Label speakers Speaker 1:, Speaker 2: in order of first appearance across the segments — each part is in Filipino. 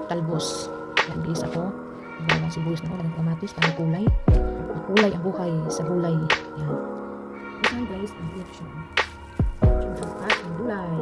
Speaker 1: talbos. Yan, bihis ako. Bawang sibuyas na ako, lagyan kamatis para kulay. Makulay ang buhay sa gulay. Yan. Yan guys, ang reaction. Ang ating gulay.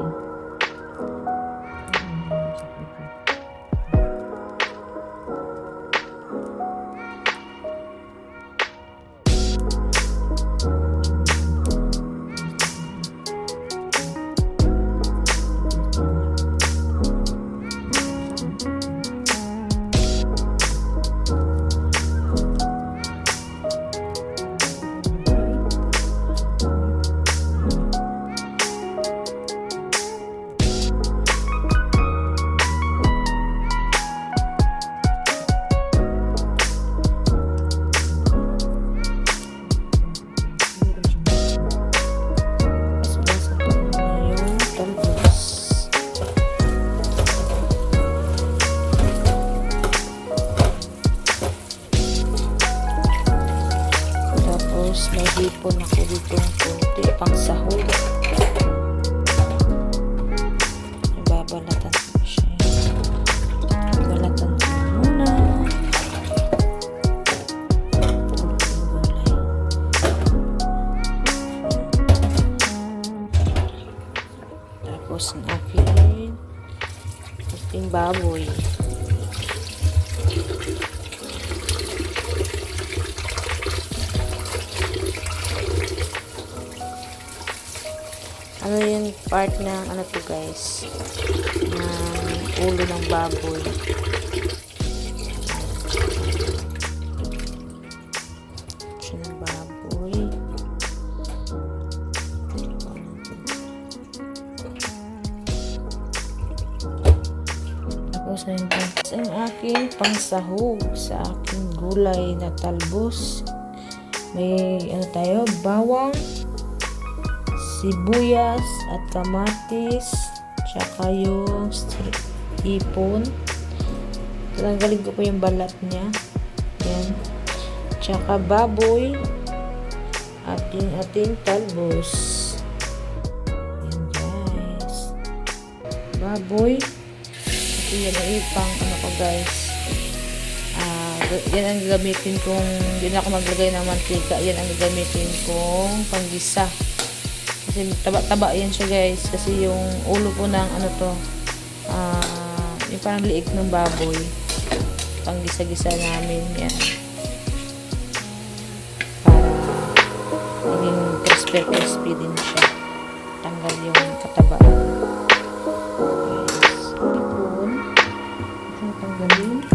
Speaker 2: May hipon ako dito ng kunti pang sahog. Ibabalatan ko siya. Ibabalatan ko muna. Tapos ang aking baboy. Ano yung part ng ano to guys, ng ulo ng baboy. Siya ng baboy. Tapos na yung ang aking pangsahog sa aking gulay na talbos. May ano tayo, bawang, sibuyas at kamatis, tsaka yung ipon. Tanggalin ko po yung balat niya. Yan. Tsaka baboy at yung ating talbos. Yan guys. Baboy. At yan ang ipang ano ko guys. Yan ang gagamitin kong, hindi na ako maglagay ng mantika. Yan ang gagamitin kong panggisa. Kasi taba-taba yan siya guys. Kasi yung ulo po ng ano to, yung parang liig ng baboy. Pang gisa-gisa namin yan. Para crispy din siya. Tanggal yung kataba. Yes. Ipon. Ito tanggalin.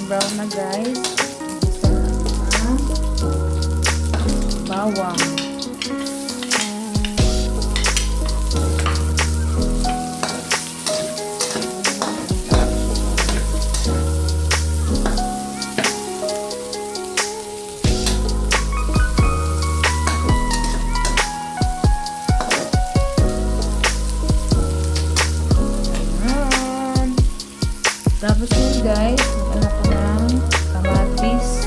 Speaker 2: Brown na guys. Isa na bawang. guys, mag-ano ko ng kamatis.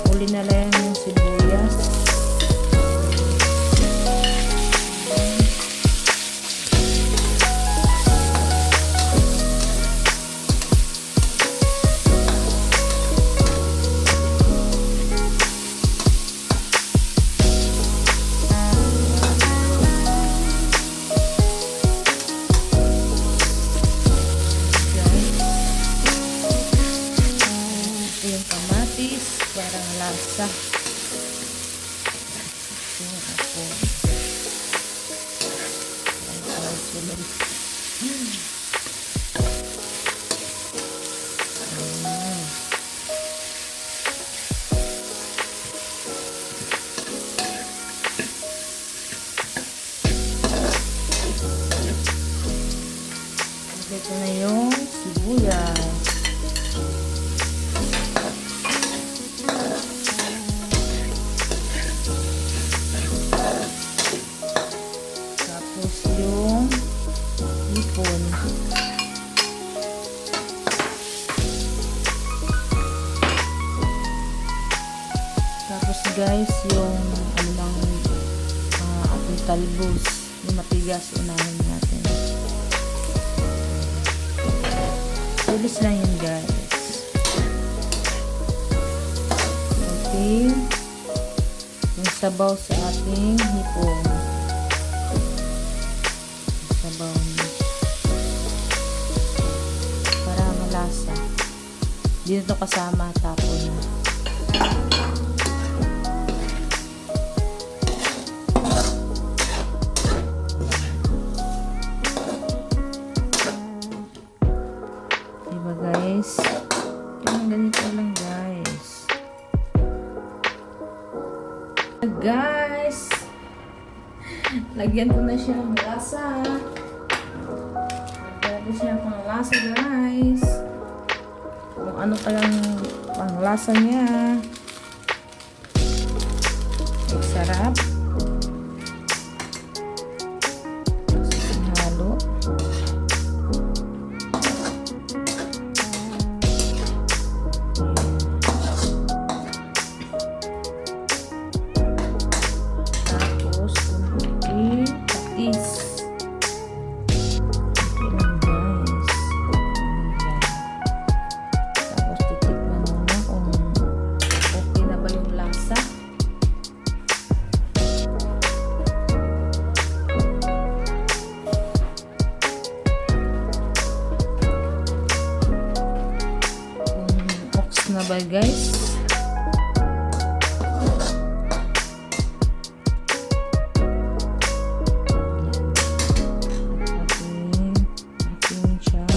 Speaker 2: Huli na lang yung sibuyas. Yung kamatis, parang lasa. Yung ako. Ito na yung sibuyas. Tapos yung hipon. Tapos guys, yung ano lang ating talbos, yung matigas, unahin natin. Bilis lang yun guys. Okay. Yung sabaw sa ating hipon. Sabaw niya. Para malasa. Dito kasama tapon na. Diba guys? Ganito lang guys. Guys, lagyan ko na siya ng lasa. Lagyan ko siya ng lasa guys. Kung ano palang panglasa niya. Sarap. Halo. Tapos kunti patis. Tapos titikman muna kung okay na ba yung lasa. Ox na ba guys? Ating siyang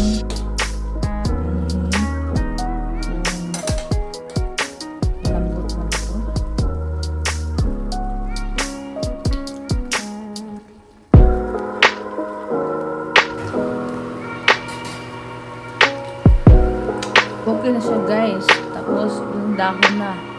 Speaker 2: malambot na ito. Okay na siya guys. Tapos yung dahon na.